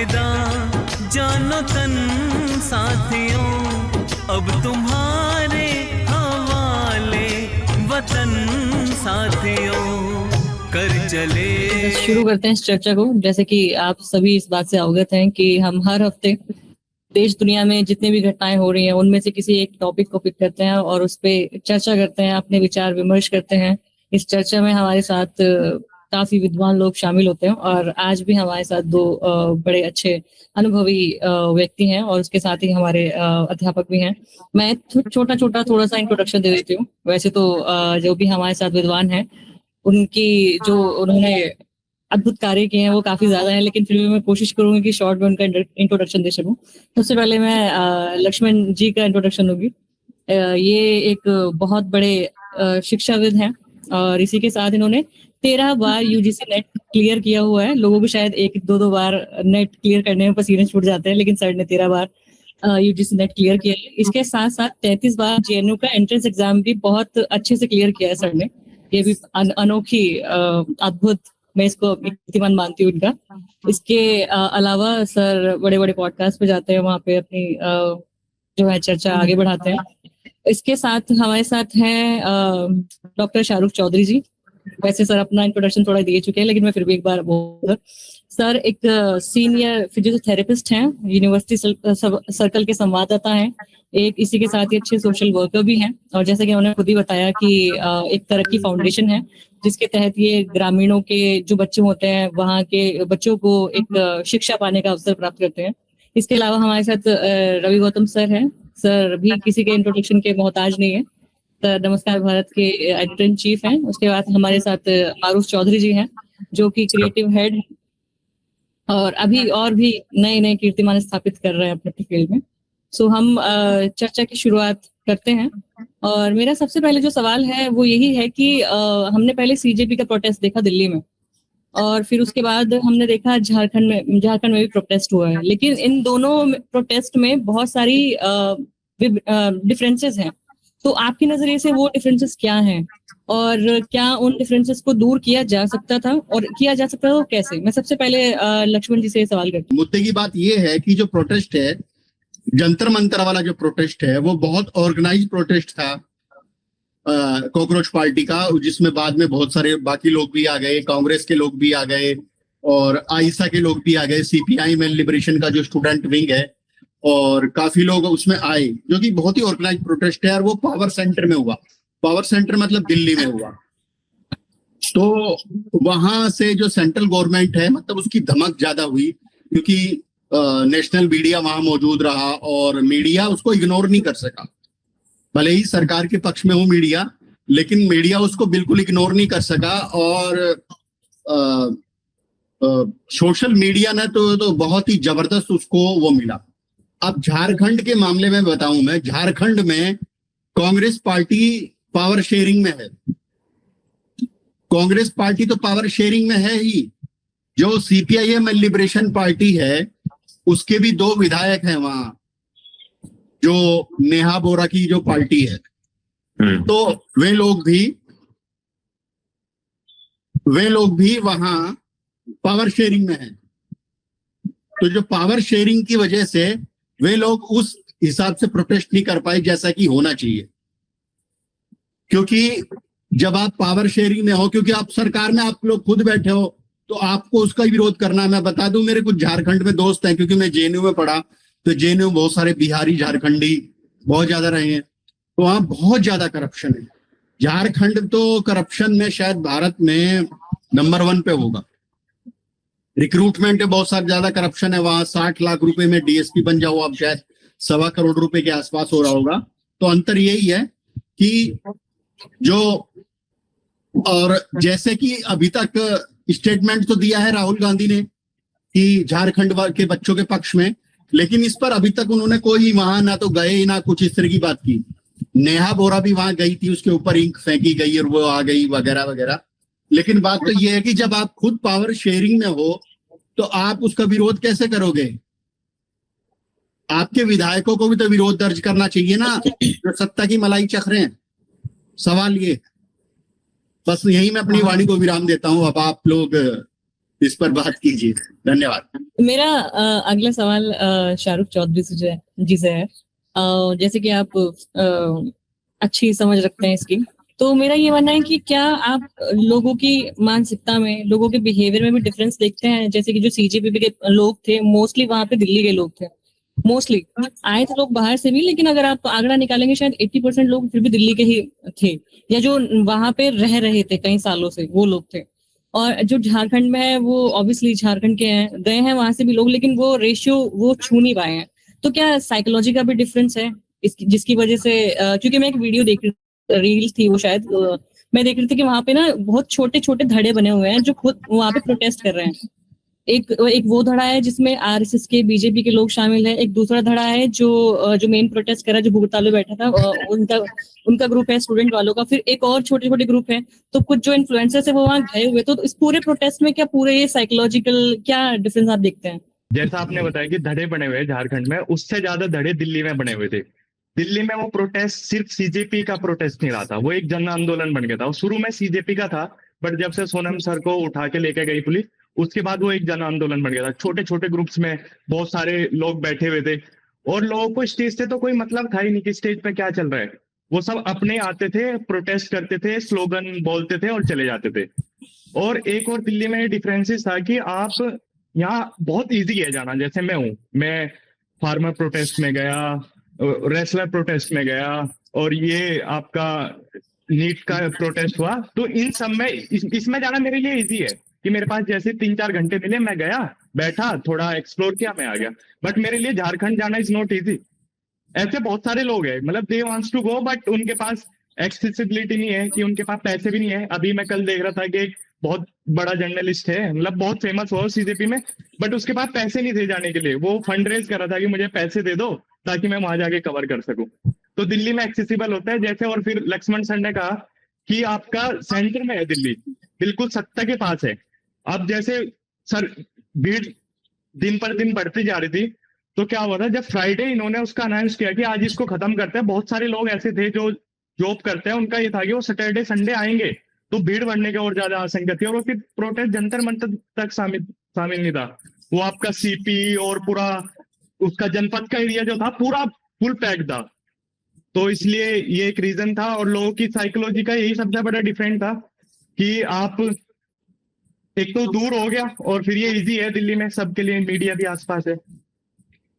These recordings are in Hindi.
अलविदा जानो तन साथियों, अब तुम्हारे हवाले वतन साथियों, कर चले। शुरू करते हैं इस चर्चा को। जैसे कि आप सभी इस बात से अवगत हैं कि हम हर हफ्ते देश दुनिया में जितनी भी घटनाएं हो रही हैं उनमें से किसी एक टॉपिक को पिक करते हैं और उस पर चर्चा करते हैं, अपने विचार विमर्श करते हैं। इस चर्चा में हमारे साथ काफी विद्वान लोग शामिल होते हैं और आज भी हमारे साथ दो बड़े अच्छे अनुभवी व्यक्ति हैं और उसके साथ ही हमारे अध्यापक भी हैं। मैं छोटा छोटा थोड़ा सा इंट्रोडक्शन दे देती हूँ। वैसे तो जो भी हमारे साथ विद्वान हैं उनकी जो उन्होंने अद्भुत कार्य किए हैं वो काफी ज्यादा है, लेकिन फिर भी मैं कोशिश करूंगी कि शॉर्ट में उनका इंट्रोडक्शन दे सकूं। सबसे पहले मैं लक्ष्मण जी का इंट्रोडक्शन होगी। ये एक बहुत बड़े शिक्षाविद हैं और इसी के साथ इन्होंने 13 बार यूजीसी नेट क्लियर किया हुआ है। लोगों को शायद एक दो बार नेट क्लियर करने में पसीने छूट जाते हैं, लेकिन सर ने 13 बार यूजीसी नेट क्लियर किया है। इसके साथ साथ 33 बार जेएनयू का एंट्रेंस एग्जाम भी बहुत अच्छे से क्लियर किया है सर ने। ये भी अनोखी अद्भुत, मैं इसको कीर्तिमान मानती हूँ इनका। इसके अलावा सर बड़े बड़े पॉडकास्ट पे जाते हैं, वहाँ पे अपनी जो है चर्चा आगे बढ़ाते हैं। इसके साथ हमारे साथ हैं डॉक्टर शाहरुख चौधरी जी। वैसे सर अपना इंट्रोडक्शन थोड़ा दिए चुके हैं, लेकिन मैं फिर भी एक बार बोल, सर एक सीनियर फिजियोथेरेपिस्ट हैं, यूनिवर्सिटी सर्कल के संवाददाता हैं, एक इसी के साथ ही अच्छे सोशल वर्कर भी हैं। और जैसे कि उन्होंने खुद ही बताया कि एक तरक्की फाउंडेशन है जिसके तहत ये ग्रामीणों के जो बच्चे होते हैं वहाँ के बच्चों को एक शिक्षा पाने का अवसर प्राप्त करते हैं। इसके अलावा हमारे साथ रवि गौतम सर हैं। सर भी किसी के इंट्रोडक्शन के मोहताज नहीं है। सर नमस्कार भारत के एडिटर इन चीफ हैं। उसके बाद हमारे साथ मारूफ चौधरी जी हैं जो कि क्रिएटिव हेड और अभी और भी नए नए कीर्तिमान स्थापित कर रहे हैं अपने फील्ड में। सो हम चर्चा की शुरुआत करते हैं और मेरा सबसे पहले जो सवाल है वो यही है कि हमने पहले सीजेपी का प्रोटेस्ट देखा दिल्ली में और फिर उसके बाद हमने देखा झारखंड में भी प्रोटेस्ट हुआ है, लेकिन इन दोनों प्रोटेस्ट में बहुत सारी डिफरेंसेस हैं। तो आपके नजरिए से वो डिफरेंसेस क्या हैं और क्या उन डिफरेंसेस को दूर किया जा सकता था और किया जा सकता था तो कैसे? मैं सबसे पहले लक्ष्मण जी से सवाल करती हूँ। मुद्दे की बात ये है कि जो प्रोटेस्ट है, जंतर मंतर वाला जो प्रोटेस्ट है वो बहुत ऑर्गेनाइज प्रोटेस्ट था कॉकरोच पार्टी का, जिसमें बाद में बहुत सारे बाकी लोग भी आ गए, कांग्रेस के लोग भी आ गए और आईसा के लोग भी आ गए, सीपीआई मैन लिबरेशन का जो स्टूडेंट विंग है, और काफी लोग उसमें आए, जो कि बहुत ही ऑर्गेनाइज प्रोटेस्ट है। और वो पावर सेंटर में हुआ, पावर सेंटर मतलब दिल्ली में हुआ। तो वहां से जो सेंट्रल गवर्नमेंट है मतलब उसकी धमक ज्यादा हुई, क्योंकि नेशनल मीडिया वहां मौजूद रहा और मीडिया उसको इग्नोर नहीं कर सका। भले ही सरकार के पक्ष में हो मीडिया, लेकिन मीडिया उसको बिल्कुल इग्नोर नहीं कर सका। और सोशल मीडिया ने तो बहुत ही जबरदस्त उसको वो मिला। अब झारखंड के मामले में बताऊं, मैं झारखंड में कांग्रेस पार्टी पावर शेयरिंग में है। कांग्रेस पार्टी तो पावर शेयरिंग में है ही। जो सीपीआईएम लिबरेशन पार्टी है उसके भी 2 विधायक हैं वहां, जो नेहा बोरा की जो पार्टी है। तो वे लोग भी वहां पावर शेयरिंग में हैं। तो जो पावर शेयरिंग की वजह से वे लोग उस हिसाब से प्रोटेस्ट नहीं कर पाए जैसा कि होना चाहिए, क्योंकि जब आप पावर शेयरिंग में हो, क्योंकि आप सरकार में आप लोग खुद बैठे हो, तो आपको उसका विरोध करना। मैं बता दूं, मेरे कुछ झारखंड में दोस्त हैं, क्योंकि मैं जेएनयू में पढ़ा, तो जेएनयू में बहुत सारे बिहारी झारखंडी बहुत ज्यादा रहे हैं, तो वहां बहुत ज्यादा करप्शन है। झारखंड तो करप्शन में शायद भारत में नंबर 1 पे होगा। रिक्रूटमेंट में बहुत सारा ज्यादा करप्शन है वहां। 60 लाख रुपए में डीएसपी बन जाओ आप, शायद 1.25 करोड़ रुपए के आसपास हो रहा होगा। तो अंतर यही है कि जो, और जैसे कि अभी तक स्टेटमेंट तो दिया है राहुल गांधी ने कि झारखंड के बच्चों के पक्ष में, लेकिन इस पर अभी तक उन्होंने कोई वहां ना तो गए ना कुछ इस तरह की बात की। नेहा बोरा भी वहां गई थी, उसके ऊपर इंक फेंकी गई और वो आ गई वगैरह वगैरह। लेकिन बात तो ये है कि जब आप खुद पावर शेयरिंग में हो तो आप उसका विरोध कैसे करोगे? आपके विधायकों को भी तो विरोध दर्ज करना चाहिए ना, जो सत्ता की मलाई चख रहे हैं। सवाल ये, बस यही मैं अपनी वाणी को विराम देता हूं। अब आप लोग इस पर बात कीजिए। धन्यवाद। मेरा अगला सवाल शाहरुख चौधरी जी से है। जैसे कि आप अच्छी समझ रखते हैं इसकी, तो मेरा ये मानना है कि क्या आप लोगों की मानसिकता में, लोगों के बिहेवियर में भी डिफरेंस देखते हैं? जैसे कि जो सीजेपी के लोग थे, मोस्टली वहां पे दिल्ली के लोग थे, मोस्टली आए थे लोग बाहर से भी, लेकिन अगर आप आंकड़ा निकालेंगे शायद 80% लोग फिर भी दिल्ली के ही थे, या जो वहां पे रह रहे थे कई सालों से वो लोग थे। और जो झारखंड में है वो ऑब्वियसली झारखंड के हैं, गए हैं वहां से भी लोग, लेकिन वो रेशियो वो छू नहीं पाए हैं। तो क्या साइकोलॉजी का भी डिफरेंस है जिसकी वजह से क्योंकि मैं एक वीडियो देख रही, रील थी वो शायद, मैं देख रही थी कि वहां पे ना बहुत छोटे छोटे धड़े बने हुए हैं जो खुद वहां पे प्रोटेस्ट कर रहे हैं। एक वो धड़ा है जिसमें आरएसएस के, बीजेपी के लोग शामिल है। एक दूसरा धड़ा है जो मेन प्रोटेस्ट कर रहा है, जो भुगताल में बैठा था, उनका ग्रुप है स्टूडेंट वालों का। फिर एक और छोटे छोटे ग्रुप है। तो कुछ जो इन्फ्लुएंसर्स है वो वहां गए हुए। तो इस पूरे प्रोटेस्ट में क्या पूरे ये साइकोलॉजिकल क्या डिफरेंस आप देखते हैं? जैसा आपने बताया कि धड़े बने हुए झारखंड में, उससे ज्यादा धड़े दिल्ली में बने हुए थे। दिल्ली में वो प्रोटेस्ट सिर्फ सीजेपी का प्रोटेस्ट नहीं रहा था, वो एक जन आंदोलन बन गया था। शुरू में सीजेपी का था, बट जब से सोनम सर को उठा के लेके गई पुलिस, उसके बाद वो एक जन आंदोलन बन गया था। छोटे छोटे ग्रुप्स में बहुत सारे लोग बैठे हुए थे, और लोगों को स्टेज से तो कोई मतलब था ही नहीं कि स्टेज पे क्या चल रहा है। वो सब अपने आते थे, प्रोटेस्ट करते थे, स्लोगन बोलते थे और चले जाते थे। और एक और दिल्ली में डिफरेंसेस था कि आप यहाँ बहुत इजी है जाना। जैसे मैं फार्मर प्रोटेस्ट में गया, रेसलर प्रोटेस्ट में गया, और ये आपका नीट का प्रोटेस्ट हुआ। तो इन सब में इसमें जाना मेरे लिए इजी है कि मेरे पास जैसे 3-4 घंटे मिले, मैं गया, बैठा, थोड़ा एक्सप्लोर किया, मैं आ गया। बट मेरे लिए झारखंड जाना इज नॉट इजी। ऐसे बहुत सारे लोग हैं, मतलब they wants to go, but उनके पास एक्सेसिबिलिटी नहीं है, कि उनके पास पैसे भी नहीं है। अभी मैं कल देख रहा था कि एक बहुत बड़ा जर्नलिस्ट है, मतलब बहुत फेमस हुआ सीजेपी में, बट उसके पास पैसे नहीं थे जाने के लिए। वो फंड रेज कर रहा था कि मुझे पैसे दे दो ताकि मैं वहां जाके कवर कर सकूं। तो दिल्ली में एक्सेसिबल होता है जैसे। और फिर लक्ष्मण सर ने कहा कि आपका सेंटर में है दिल्ली, बिल्कुल सत्ता के पास है। अब जैसे सर भीड़ दिन पर दिन बढ़ती जा रही थी, तो क्या हुआ था, जब फ्राइडे इन्होंने उसका अनाउंस किया कि आज इसको खत्म करते हैं, बहुत सारे लोग ऐसे थे जो जॉब करते हैं, उनका ये था कि वो सैटरडे संडे आएंगे, तो भीड़ बढ़ने की और ज्यादा आशंका थी। और वो फिर प्रोटेस्ट जंतर मंतर तक शामिल नहीं था। वो आपका सीपी और पूरा उसका जनपद का एरिया जो था पूरा फुल पैक था। तो इसलिए ये एक रीजन था। और लोगों की साइकोलॉजी का यही सबसे बड़ा डिफरेंट था कि आप एक तो दूर हो गया, और फिर ये इजी है दिल्ली में सबके लिए, मीडिया भी आसपास है।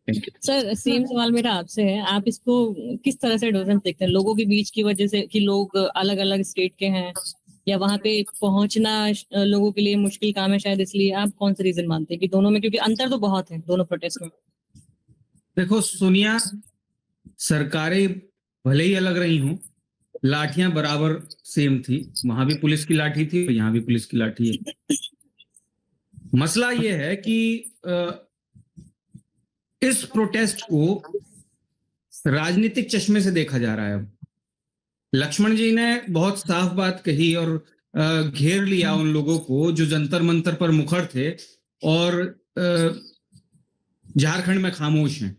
सर सेम सवाल मेरा आपसे है, आप इसको किस तरह से डिफरेंस देखते हैं लोगों के बीच की वजह से, कि लोग अलग अलग स्टेट के हैं, या वहां पे पहुंचना लोगों के लिए मुश्किल काम है शायद, इसलिए आप कौन सा रीजन मानते हैं कि दोनों में? क्योंकि अंतर तो बहुत है दोनों प्रोटेस्ट में। देखो सोनिया, सरकारें भले ही अलग रही हूं, लाठियां बराबर सेम थी। वहां भी पुलिस की लाठी थी, यहाँ भी पुलिस की लाठी है। मसला ये है कि इस प्रोटेस्ट को राजनीतिक चश्मे से देखा जा रहा है। लक्ष्मण जी ने बहुत साफ बात कही और घेर लिया उन लोगों को जो जंतर मंतर पर मुखर थे और झारखंड में खामोश हैं।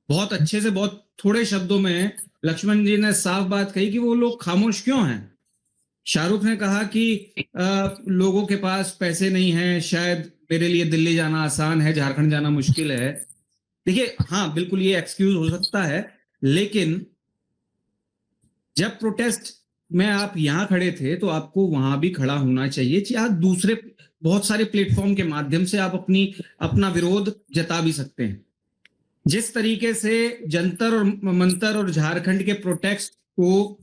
बहुत अच्छे से, बहुत थोड़े शब्दों में लक्ष्मण जी ने साफ बात कही कि वो लोग खामोश क्यों हैं। शाहरुख ने कहा कि लोगों के पास पैसे नहीं हैं, शायद मेरे लिए दिल्ली जाना आसान है, झारखंड जाना मुश्किल है। देखिए, हाँ बिल्कुल ये एक्सक्यूज हो सकता है, लेकिन जब प्रोटेस्ट में आप यहां खड़े थे तो आपको वहां भी खड़ा होना चाहिए। चाहे दूसरे बहुत सारे प्लेटफॉर्म के माध्यम से आप अपना विरोध जता भी सकते हैं। जिस तरीके से जंतर और मंतर और झारखंड के प्रोटेस्ट को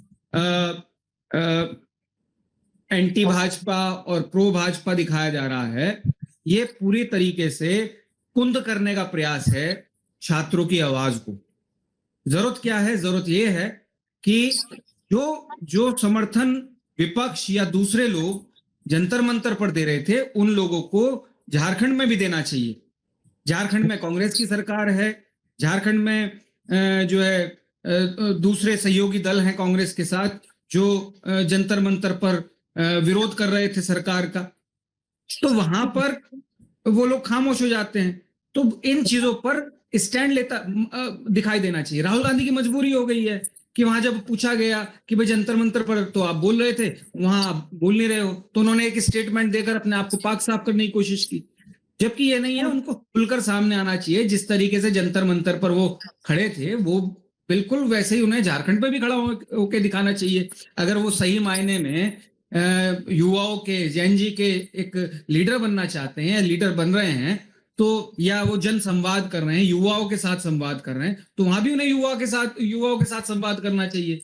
एंटी भाजपा और प्रो भाजपा दिखाया जा रहा है, ये पूरी तरीके से कुंद करने का प्रयास है छात्रों की आवाज को। जरूरत क्या है? जरूरत यह है कि जो समर्थन विपक्ष या दूसरे लोग जंतर मंतर पर दे रहे थे, उन लोगों को झारखंड में भी देना चाहिए। झारखंड में कांग्रेस की सरकार है, झारखंड में जो है दूसरे सहयोगी दल हैं कांग्रेस के साथ, जो जंतर मंतर पर विरोध कर रहे थे सरकार का, तो वहां पर वो लोग खामोश हो जाते हैं। तो इन चीजों पर स्टैंड दिखाई देना चाहिए। राहुल गांधी की मजबूरी हो गई है कि वहां जब पूछा गया कि भाई जंतर मंतर पर तो आप बोल रहे थे, वहां आप बोल नहीं रहे हो, तो उन्होंने एक स्टेटमेंट देकर अपने आप को पाक साफ करने की कोशिश की। जबकि ये नहीं है, उनको खुलकर सामने आना चाहिए। जिस तरीके से जंतर मंतर पर वो खड़े थे, वो बिल्कुल वैसे ही उन्हें झारखंड पे भी खड़ा होके दिखाना चाहिए। अगर वो सही मायने में युवाओं के, जैन जी के एक लीडर बनना चाहते हैं, लीडर बन रहे हैं, तो या वो जन संवाद कर रहे हैं, युवाओं के साथ संवाद कर रहे हैं, तो वहां भी उन्हें युवाओं के साथ संवाद करना चाहिए।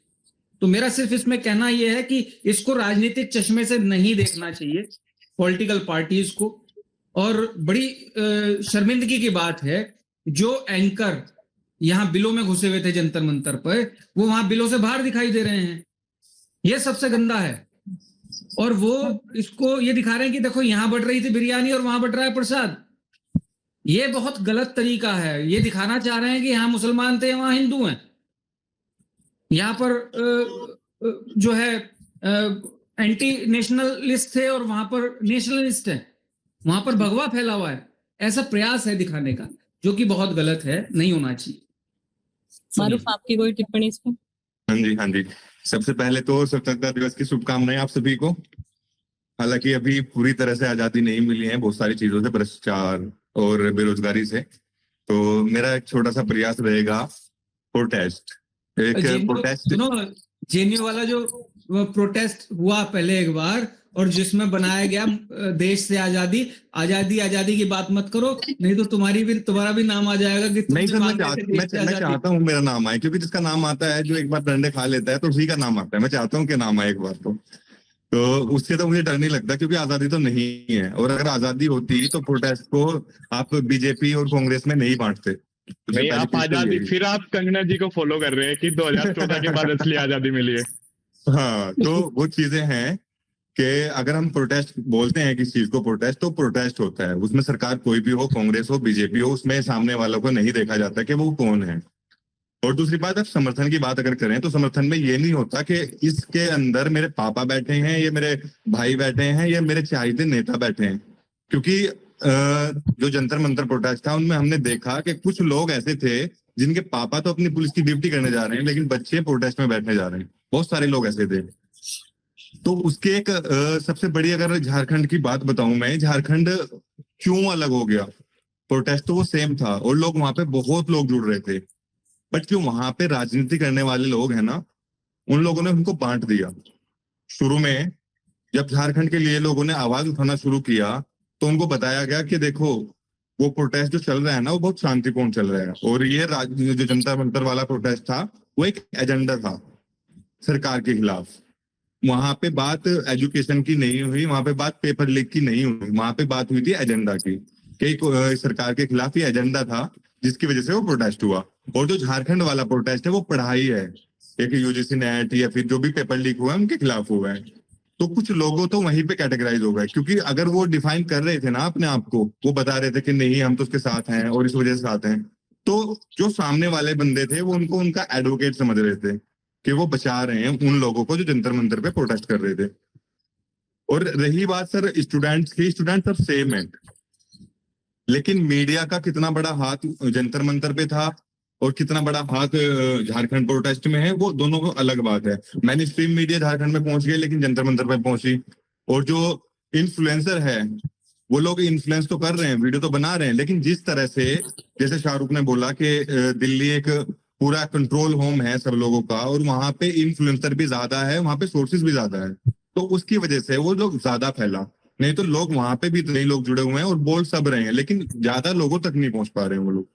तो मेरा सिर्फ इसमें कहना यह है कि इसको राजनीतिक चश्मे से नहीं देखना चाहिए, पॉलिटिकल पार्टीज को। और बड़ी शर्मिंदगी की बात है, जो एंकर यहाँ बिलों में घुसे हुए थे जंतर मंतर पर, वो वहां बिलों से बाहर दिखाई दे रहे हैं। ये सबसे गंदा है। और वो इसको ये दिखा रहे हैं कि देखो यहाँ बढ़ रही थी बिरयानी और वहां बढ़ रहा है प्रसाद। ये बहुत गलत तरीका है। ये दिखाना चाह रहे हैं कि यहाँ मुसलमान थे, वहां हिंदू हैं। यहाँ पर जो है एंटी नेशनलिस्ट थे और वहां पर नेशनलिस्ट है। वहां पर भगवा फैला हुआ है। ऐसा प्रयास है दिखाने का, जो कि बहुत गलत है, नहीं होना चाहिए। मारूफ, आपकी कोई टिप्पणी इस पर? हाँ जी, हाँ जी। सबसे पहले तो स्वतंत्रता दिवस की शुभकामनाएं आप सभी को। हालांकि अभी पूरी तरह से आजादी नहीं मिली है, बहुत सारी चीजों से, भ्रष्टाचार और बेरोजगारी से। तो मेरा एक छोटा सा प्रयास रहेगा, प्रोटेस्ट। जेएनयू वाला जो प्रोटेस्ट हुआ पहले एक बार, और जिसमें बनाया गया देश से आजादी आजादी की बात मत करो, नहीं तो तुम्हारा भी नाम आ जाएगा कि नहीं सर, मैं चाहता हूँ मेरा नाम आए, क्योंकि जिसका नाम आता है, जो एक बार डंडे खा लेता है, तो उसी का नाम आता है। मैं चाहता हूँ कि नाम आए एक बार तो उससे तो मुझे डर नहीं लगता, क्योंकि आजादी तो नहीं है। और अगर आजादी होती तो प्रोटेस्ट को आप बीजेपी और कांग्रेस में नहीं बांटते। नहीं, आप आजादी, फिर आप कंगना जी को फॉलो कर रहे हैं कि 2014 के बाद असली आजादी मिली है। हाँ, तो वो चीजें हैं कि अगर हम प्रोटेस्ट बोलते हैं किसी चीज को प्रोटेस्ट, तो प्रोटेस्ट होता है, उसमें सरकार कोई भी हो, कांग्रेस हो, बीजेपी हो, उसमें सामने वालों को नहीं देखा जाता कि वो कौन है। और दूसरी बात, अब समर्थन की बात अगर करें, तो समर्थन में ये नहीं होता कि इसके अंदर मेरे पापा बैठे हैं, ये मेरे भाई बैठे हैं, ये मेरे चाहते नेता बैठे हैं। क्योंकि जो जंतर मंतर प्रोटेस्ट था, उनमें हमने देखा कि कुछ लोग ऐसे थे जिनके पापा तो अपनी पुलिस की ड्यूटी करने जा रहे हैं, लेकिन बच्चे प्रोटेस्ट में बैठने जा रहे हैं। बहुत सारे लोग ऐसे थे। तो उसके एक सबसे बड़ी, अगर झारखंड की बात बताऊं मैं, झारखंड क्यों अलग हो गया? प्रोटेस्ट तो वो सेम था और लोग वहां पे बहुत लोग जुड़ रहे थे, बट जो वहां पे राजनीति करने वाले लोग हैं ना, उन लोगों ने उनको बांट दिया। शुरू में जब झारखंड के लिए लोगों ने आवाज उठाना शुरू किया, तो उनको बताया गया कि देखो, वो प्रोटेस्ट जो चल रहा है ना, वो बहुत शांतिपूर्ण चल रहा है, और ये जो जंतर मंतर वाला प्रोटेस्ट था, वो एक एजेंडा था सरकार के खिलाफ। वहां पे बात एजुकेशन की नहीं हुई, वहां पे बात पेपर लीक की नहीं हुई, वहां पे बात हुई थी एजेंडा की, कि सरकार के खिलाफ ये एजेंडा था, जिसकी वजह से वो प्रोटेस्ट हुआ। और जो झारखंड वाला प्रोटेस्ट है, वो पढ़ाई है, एक यूजीसी नेट या फिर जो भी पेपर लीक हुआ है, उनके खिलाफ हुआ है। तो कुछ लोगों तो वहीं पे कैटेगराइज हो गए, क्योंकि अगर वो डिफाइन कर रहे थे ना अपने आप को, वो बता रहे थे कि नहीं, हम तो उसके साथ हैं और इस वजह से साथ हैं, तो जो सामने वाले बंदे थे, वो उनको उनका एडवोकेट समझ रहे थे कि वो बचा रहे हैं उन लोगों को जो जंतर मंतर पे प्रोटेस्ट कर रहे थे। और रही बात सर स्टूडेंट्स की, स्टूडेंट सब सेम है, लेकिन मीडिया का कितना बड़ा हाथ जंतर मंतर पे था और कितना बड़ा हाथ झारखंड प्रोटेस्ट में है, वो दोनों को अलग बात है। मैंने स्ट्रीम मीडिया झारखंड में पहुंच गई, लेकिन जंतर मंतर पे पहुंची। और जो इन्फ्लुएंसर है, वो लोग इन्फ्लुएंस तो कर रहे हैं, वीडियो तो बना रहे हैं, लेकिन जिस तरह से, जैसे शाहरुख ने बोला कि दिल्ली एक पूरा कंट्रोल होम है सब लोगों का, और वहां पे इन्फ्लुएंसर भी ज्यादा है, वहां पे सोर्सेज भी ज्यादा है, तो उसकी वजह से वो लोग ज्यादा फैला। नहीं तो लोग वहां पे भी नए लोग जुड़े हुए हैं और बोल सब रहे हैं, लेकिन ज्यादा लोगों तक नहीं पहुंच पा रहे हैं वो लोग।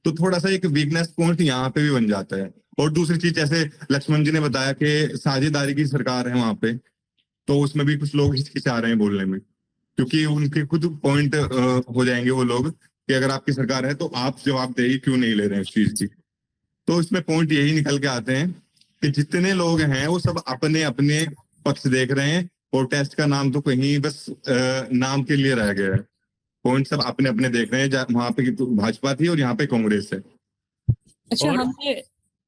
तो थोड़ा सा एक वीकनेस पॉइंट यहाँ पे भी बन जाता है। और दूसरी चीज, जैसे लक्ष्मण जी ने बताया कि साझेदारी की सरकार है वहां पे, तो उसमें भी कुछ लोग हिचकिचा रहे हैं बोलने में, क्योंकि उनके खुद पॉइंट हो जाएंगे वो लोग कि अगर आपकी सरकार है तो आप जवाबदेही क्यों नहीं ले रहे हैं उस चीज की। तो इसमें पॉइंट यही निकल के आते हैं कि जितने लोग हैं वो सब अपने अपने पक्ष देख रहे हैं। प्रोटेस्ट का नाम तो कहीं बस नाम के लिए रह गया है, पॉइंट सब अपने अपने देख रहे हैं। वहां पे भाजपा थी और यहाँ पे कांग्रेस है। अच्छा, और हमने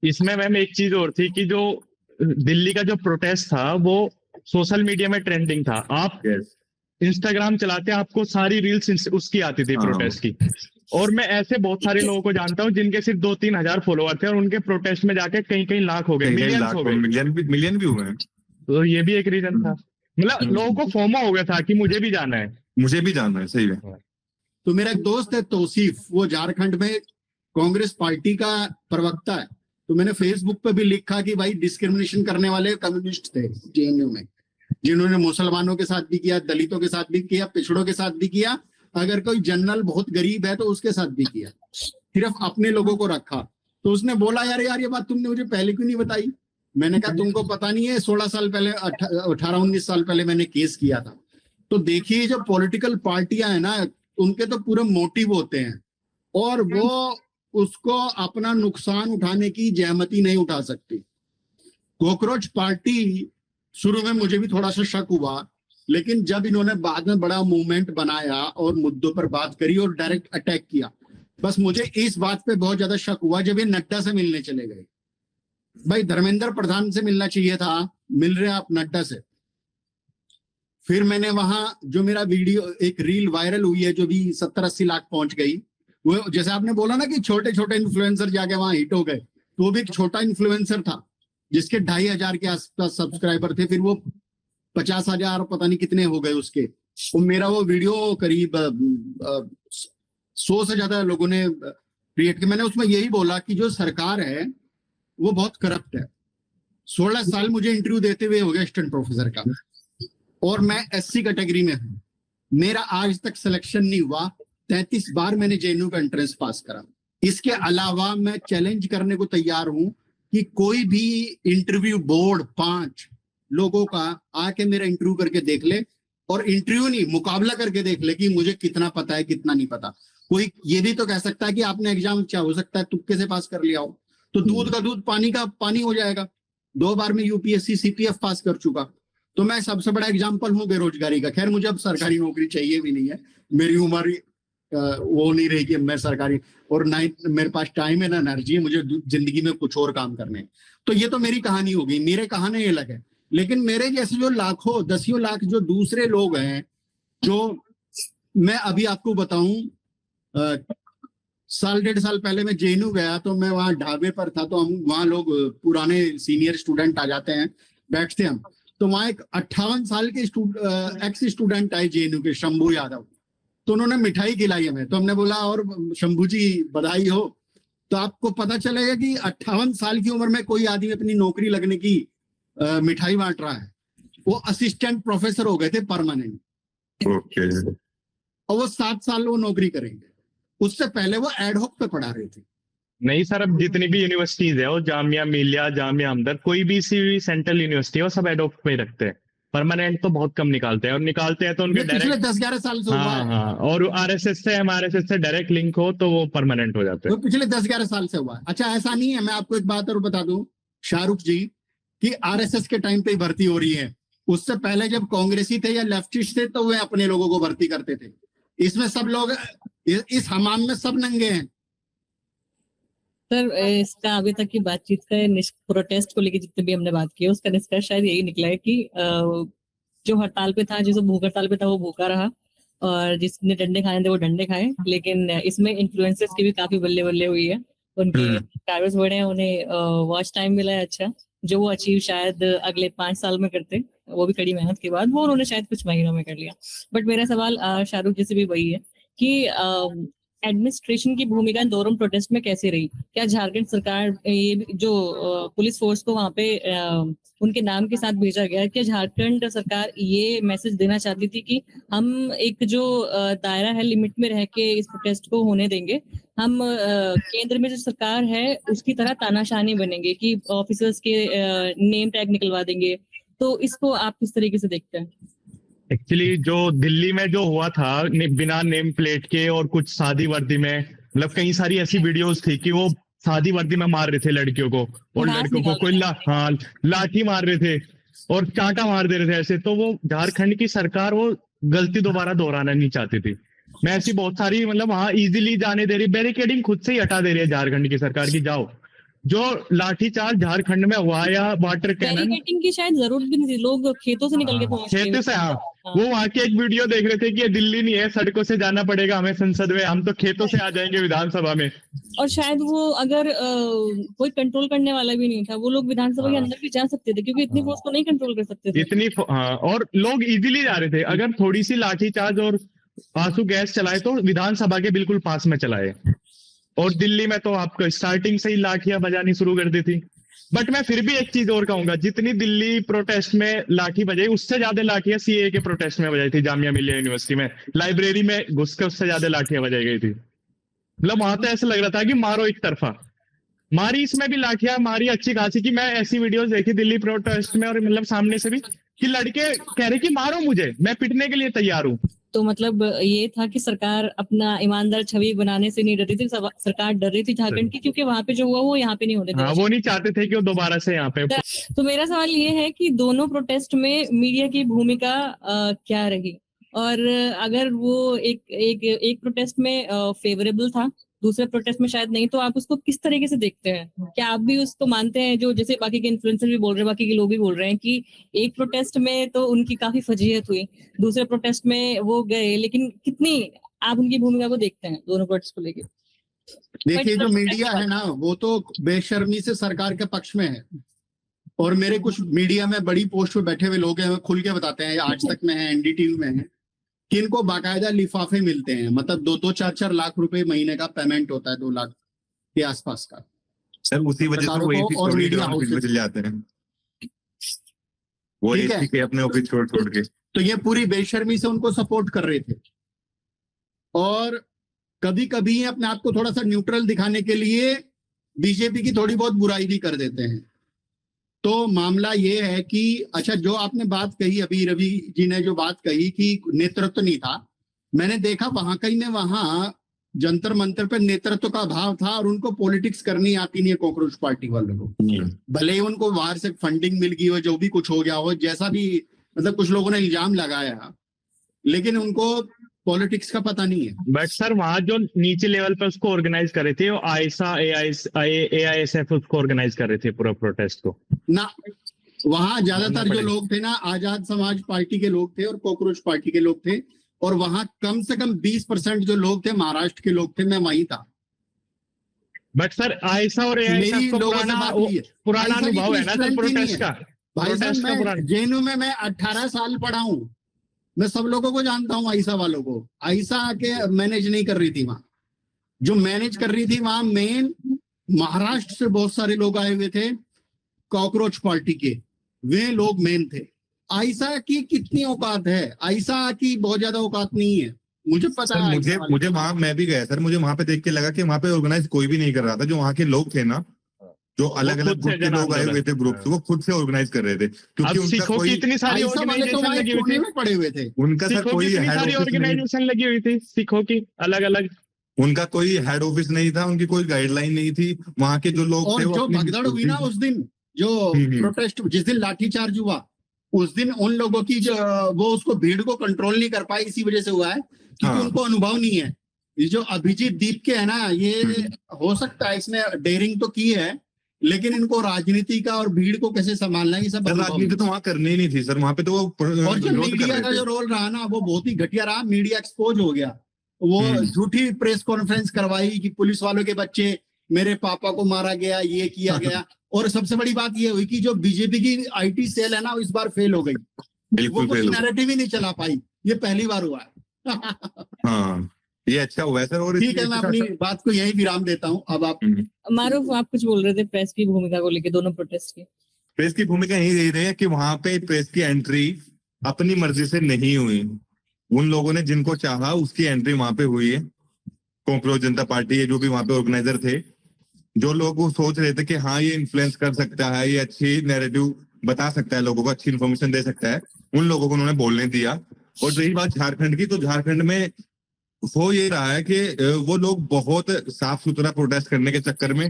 इसमें मैम एक चीज और थी कि जो दिल्ली का जो प्रोटेस्ट था, वो सोशल मीडिया में ट्रेंडिंग था। आप इंस्टाग्राम चलाते हैं, आपको सारी रील्स उसकी आती थी हाँ। प्रोटेस्ट की। और मैं ऐसे बहुत सारे लोगों को जानता हूँ जिनके सिर्फ 2-3 हजार फॉलोअर थे और उनके प्रोटेस्ट में जाके कहीं कहीं लाख हो गए, कई कई मिलियंस लाख हो गए। मिलियन भी हुए हैं। तो ये भी एक रीजन था, मतलब लोगों को फोमो हो गया था कि मुझे भी जाना है। मुझे भी जानना है, सही है। तो मेरा एक दोस्त है तौसीफ, वो झारखंड में कांग्रेस पार्टी का प्रवक्ता है। तो मैंने फेसबुक पे भी लिखा कि भाई डिस्क्रिमिनेशन करने वाले कम्युनिस्ट थे जेएनयू में, जिन्होंने मुसलमानों के साथ भी किया, दलितों के साथ भी किया, पिछड़ों के साथ भी किया, अगर कोई जनरल बहुत गरीब है तो उसके साथ भी किया, सिर्फ अपने लोगों को रखा। तो उसने बोला यार ये बात तुमने मुझे पहले क्यों नहीं बताई? मैंने कहा तुमको पता नहीं है, 16 साल पहले 18-19 साल पहले मैंने केस किया था। तो देखिए जो पॉलिटिकल पार्टियां हैं ना, उनके तो पूरे मोटिव होते हैं और वो उसको अपना नुकसान उठाने की जहमती नहीं उठा सकती। कॉकरोच पार्टी शुरू में मुझे भी थोड़ा सा शक हुआ, लेकिन जब इन्होंने बाद में बड़ा मूवमेंट बनाया और मुद्दों पर बात करी और डायरेक्ट अटैक किया, बस मुझे इस बात पे बहुत ज्यादा शक हुआ जब ये नड्डा से मिलने चले गए। भाई धर्मेंद्र प्रधान से मिलना चाहिए था, मिल रहे आप नड्डा से। फिर मैंने वहां जो मेरा वीडियो, एक रील वायरल हुई है जो भी 70-80 लाख पहुंच गई, वो जैसे आपने बोला ना कि छोटे छोटे इन्फ्लुएंसर जाके वहां हिट हो गए, तो वो भी एक छोटा इन्फ्लुएंसर था जिसके 2,500 के आसपास सब्सक्राइबर थे, फिर वो 50,000 पता नहीं कितने हो गए उसके। वो मेरा वो वीडियो करीब 100 से ज्यादा लोगों ने क्रिएट किया। मैंने उसमें यही बोला कि जो सरकार है वो बहुत करप्ट है। 16 साल मुझे इंटरव्यू देते हुए हो गया असिस्टेंट प्रोफेसर का, और मैं SC कैटेगरी में हूँ। मेरा आज तक सिलेक्शन नहीं हुआ, 33 बार मैंने जेएनयू का एंट्रेंस पास करा। इसके अलावा मैं चैलेंज करने को तैयार हूं कि कोई भी इंटरव्यू बोर्ड 5 लोगों का आके मेरा इंटरव्यू करके देख ले, और इंटरव्यू नहीं मुकाबला करके देख ले कि मुझे कितना पता है कितना नहीं पता। कोई ये भी तो कह सकता है कि आपने एग्जाम क्या हो सकता है तुक्के से पास कर लिया हो, तो दूध का दूध पानी का पानी हो जाएगा। 2 बार मैं UPSC CPF पास कर चुका, तो मैं सबसे बड़ा एग्जाम्पल हूँ बेरोजगारी का। खैर मुझे अब सरकारी नौकरी चाहिए भी नहीं है, मेरी उम्र वो नहीं रही कि मैं सरकारी, और ना मेरे पास टाइम है ना एनर्जी है, मुझे जिंदगी में कुछ और काम करने हैं। तो ये तो मेरी कहानी हो गई, मेरे कहानी अलग है। लेकिन मेरे जैसे जो लाखों 10 लाख जो दूसरे लोग हैं, जो मैं अभी आपको बताऊं, 1.5 साल पहले मैं जेएनयू गया, तो मैं वहाँ ढाबे पर था, तो हम वहाँ लोग पुराने सीनियर स्टूडेंट आ जाते हैं, बैठते हम। तो वहाँ एक 58 साल के एक्स स्टूडेंट आए जेएनयू के, शंभू यादव। तो उन्होंने मिठाई खिलाई हमें, तो हमने बोला और शंभू जी बधाई हो। तो आपको पता चलेगा कि 58 साल की उम्र में कोई आदमी अपनी नौकरी लगने की मिठाई बांट रहा है। वो असिस्टेंट प्रोफेसर हो गए थे परमानेंट, ओके। और वो 7 साल वो नौकरी करेंगे। उससे पहले वो एडहॉक पे पढ़ा रहे थे। नहीं सर, अब जितनी भी यूनिवर्सिटीज है, वो जामिया मिलिया, जामिया हमदर्द, कोई भी सी सेंट्रल यूनिवर्सिटी है, वो सब एडॉप्ट पे रखते हैं। परमानेंट तो बहुत कम निकालते हैं, और निकालते हैं तो उनके पिछले डायरेक्ट 10-11 साल से हुआ हाँ है। हाँ, और RSS से MRSS से डायरेक्ट लिंक हो तो वो परमानेंट हो जाते वो हैं। पिछले 10-11 साल से हुआ है। अच्छा ऐसा नहीं है, मैं आपको एक बात और बता दूं शाहरुख जी, कि RSS के टाइम पे ही भर्ती हो रही है। उससे पहले जब कांग्रेसी थे या लेफ्टिस्ट थे, तो वे अपने लोगों को भर्ती करते थे। इसमें सब लोग, इस हमाम में सब नंगे हैं। सर इसका अभी तक की बातचीत का प्रोटेस्ट को लेकर जितने भी हमने बात की है, उसका निष्कर्ष शायद यही निकला है कि जो हड़ताल पे था, जो भूख हड़ताल पे था, वो भूखा रहा, और जिसने डंडे खाए थे वो डंडे खाए। लेकिन इसमें इन्फ्लुएंसर्स की भी काफी बल्ले बल्ले हुई है, उनके टारगेट्स बढ़े हैं, उन्हें वॉच टाइम मिला है अच्छा, जो वो अचीव शायद अगले 5 साल में करते, वो भी कड़ी मेहनत के बाद, वो उन्होंने शायद कुछ महीनों में कर लिया। बट मेरा सवाल शाहरुख जी से भी वही है कि एडमिनिस्ट्रेशन की भूमिका इन दोनों प्रोटेस्ट में कैसे रही? क्या झारखंड सरकार, ये जो पुलिस फोर्स को वहां पे उनके नाम के साथ भेजा गया, क्या झारखंड सरकार ये मैसेज देना चाहती थी कि हम एक जो दायरा है, लिमिट में रह के इस प्रोटेस्ट को होने देंगे, हम केंद्र में जो सरकार है उसकी तरह तानाशाही बनेंगे कि ऑफिसर्स के नेम टैग निकलवा देंगे? तो इसको आप किस तरीके से देखते हैं? एक्चुअली जो दिल्ली में जो हुआ था बिना नेम प्लेट के और कुछ सादी वर्दी में, मतलब कई सारी ऐसी वीडियोस थी कि वो सादी वर्दी में मार रहे थे लड़कियों को, और लड़कों को कोई लाठी मार रहे थे और चांटा मार दे रहे थे ऐसे। तो वो झारखंड की सरकार वो गलती दोबारा दोहराना नहीं चाहती थी। मैं ऐसी बहुत सारी, मतलब वहां इजीली जाने दे रही, बैरिकेडिंग खुद से ही हटा दे रही है झारखंड की सरकार की। जाओ, जो लाठीचार्ज झारखंड में हुआ या वाटर कैनन, बैरिकेडिंग की शायद जरूरत भी नहीं थी, लोग खेतों से निकल के पहुंच खेत से, हाँ हाँ। वो वहां के एक वीडियो देख रहे थे कि ये दिल्ली नहीं है, सड़कों से जाना पड़ेगा हमें संसद में, हम तो खेतों से आ जाएंगे विधानसभा में। और शायद वो अगर कोई कंट्रोल करने वाला भी नहीं था, वो लोग विधानसभा के हाँ। अंदर भी जा सकते थे, क्योंकि इतनी फोर्स को नहीं कंट्रोल कर सकते थे। हाँ, और लोग इजीली जा रहे थे। अगर थोड़ी सी लाठीचार्ज और आंसू गैस चलाए तो विधानसभा के बिल्कुल पास में चलाए, और दिल्ली में तो आपको स्टार्टिंग से ही लाठियां बजानी शुरू कर दी थी। बट मैं फिर भी एक चीज और कहूंगा, जितनी दिल्ली प्रोटेस्ट में लाठी बजाई, उससे ज्यादा लाठियां सीए के प्रोटेस्ट में बजाई थी। जामिया मिलिया यूनिवर्सिटी में लाइब्रेरी में घुस के उससे ज्यादा लाठियां बजाई गई थी। मतलब वहां तो ऐसा लग रहा था कि मारो एक तरफा मारी, इसमें भी लाठियां मारी अच्छी खासी। कि मैं ऐसी वीडियोस देखी दिल्ली प्रोटेस्ट में, और मतलब सामने से भी, कि लड़के कह रहे कि मारो मुझे, मैं पिटने के लिए तैयार हूँ। तो मतलब ये था कि सरकार अपना ईमानदार छवि बनाने से नहीं डर रही थी, सरकार डर रही थी झारखंड की, क्योंकि वहां पे जो हुआ वो यहाँ पे नहीं होने हाँ, देना। वो नहीं चाहते थे कि वो दोबारा से यहाँ पे। तो मेरा सवाल ये है कि दोनों प्रोटेस्ट में मीडिया की भूमिका क्या रही, और अगर वो एक प्रोटेस्ट में फेवरेबल था, दूसरे प्रोटेस्ट में शायद नहीं, तो आप उसको किस तरीके से देखते हैं? क्या आप भी उसको मानते हैं, जो जैसे बाकी के इन्फ्लुएंसर भी बोल रहे हैं, बाकी के लोग भी बोल रहे हैं कि एक प्रोटेस्ट में तो उनकी काफी फजीहत हुई, दूसरे प्रोटेस्ट में वो गए, लेकिन कितनी आप उनकी भूमिका को देखते हैं दोनों प्रोटेस्ट को लेकर? देखिए, जो मीडिया है ना, वो तो बेशर्मी से सरकार के पक्ष में है। और मेरे कुछ मीडिया में बड़ी पोस्ट पे बैठे हुए लोग हैं, खुल के बताते हैं, आज तक में है, एनडीटीवी में है, कि इनको बाकायदा लिफाफे मिलते हैं। मतलब 2-2, 4-4 लाख रुपए महीने का पेमेंट होता है, 2 लाख के आसपास का। सर उसी वजह से वो एसी और छोड़ के मीडिया ऑफिस में हाउसेस, चले जाते हैं, वो ठीक है। एसी के अपने ऑफिस छोड़ के। तो ये पूरी बेशर्मी से उनको सपोर्ट कर रहे थे। और कभी कभी अपने आप को थोड़ा सा न्यूट्रल दिखाने के लिए बीजेपी की थोड़ी बहुत बुराई भी कर देते हैं। तो मामला ये है कि अच्छा, जो आपने बात कही अभी, रवि जी ने जो बात कही कि नेतृत्व नहीं था, मैंने देखा वहां कहीं में, वहां जंतर मंतर पर नेतृत्व का अभाव था, और उनको पॉलिटिक्स करनी आती नहीं है कॉकरोच पार्टी वालों को। भले ही उनको बाहर से फंडिंग मिल गई हो, जो भी कुछ हो गया हो, जैसा भी मतलब कुछ लोगों ने इल्जाम लगाया, लेकिन उनको पॉलिटिक्स का पता नहीं है। बट सर वहां जो नीचे लेवल पे उसको ऑर्गेनाइज कर रहे थे, वो आईसा AISF उसको ऑर्गेनाइज कर रहे थे पूरा प्रोटेस्ट को ना। वहां ज्यादातर जो लोग थे ना, आजाद समाज पार्टी के लोग थे और कॉकरोच पार्टी के लोग थे, और वहां कम से कम 20% जो लोग थे महाराष्ट्र के लोग थे। मैं वहीं था। बट सर आईसा और AISF को पुराना अनुभव है ना सर प्रोटेस्ट का। भाई साहब, मैं जेएनयू में मैं 18 साल पढ़ा हूँ, मैं सब लोगों को जानता हूँ। आईसा वालों को, आईसा आके मैनेज नहीं कर रही थी वहां, जो मैनेज कर रही थी वहां मेन महाराष्ट्र से बहुत सारे लोग आए हुए थे, कॉकरोच पार्टी के, वे लोग मेन थे। आईसा की कितनी औकात है? आईसा की बहुत ज्यादा औकात नहीं है, मुझे पता है। मुझे वहां, मैं भी गया सर, मुझे वहां पे देख के लगा कि वहां पे ऑर्गेनाइज कोई भी नहीं कर रहा था। जो वहां के लोग थे ना, जो अलग अलग ग्रुप के लोग आए हुए थे, ग्रुप वो खुद से ऑर्गेनाइज कर रहे थे, क्योंकि उनका कोई इतनी सारी ऑर्गेनाइजेशन लगी हुई थी, पड़े हुए थे। उनका सर कोई सारी ऑर्गेनाइजेशन लगी हुई थी सिखों की अलग अलग, उनका कोई हेड ऑफिस नहीं था, उनकी कोई गाइडलाइन नहीं थी। वहां के जो लोग थे, और जो भगदड़ हुई ना उस दिन, जो प्रोटेस्ट, जिस दिन लाठीचार्ज हुआ, उस दिन उन लोगों की जो वो उसको भीड़ को कंट्रोल नहीं कर पाए, इसी वजह से हुआ है क्योंकि उनको अनुभव नहीं है। ये जो अभिजीत दीप के है ना, ये हो सकता है इसने डेयरिंग तो की है, लेकिन इनको राजनीति का और भीड़ को कैसे संभालना है, ये सब राजनीति तो वहां करनी ही नहीं थी सर। वहां पे तो और जो मीडिया का जो रोल रहा ना, वो बहुत ही घटिया रहा। मीडिया एक्सपोज हो गया, वो झूठी प्रेस कॉन्फ्रेंस करवाई कि पुलिस वालों के बच्चे, मेरे पापा को मारा गया, ये किया गया। और सबसे बड़ी बात ये हुई कि जो बीजेपी की IT सेल है ना, इस बार फेल हो गई, वो कुछ नैरेटिव ही नहीं चला पाई। ये पहली बार हुआ है। हाँ, ये अच्छा हुआ है सर। और ठीक है, मैं अपनी बात को यही विराम देता हूँ। अब आप मारूफ, आप कुछ बोल रहे थे प्रेस की भूमिका को लेकर दोनों प्रोटेस्ट की। प्रेस की भूमिका यही दे रहे हैं कि वहां पे प्रेस की एंट्री अपनी मर्जी से नहीं हुई। उन लोगों ने जिनको चाहा उसकी एंट्री वहां पे हुई है। कॉकरोच जनता पार्टी है, जो भी वहां पे ऑर्गेनाइजर थे, जो लोग वो सोच रहे थे कि हाँ ये इन्फ्लुएंस कर सकता है, ये अच्छी नैरेटिव बता सकता है, लोगों को अच्छी इन्फॉर्मेशन दे सकता है, उन लोगों को उन्होंने बोलने दिया। और रही बात झारखंड की, तो झारखंड में हो ये रहा है कि वो लोग बहुत साफ सुथरा प्रोटेस्ट करने के चक्कर में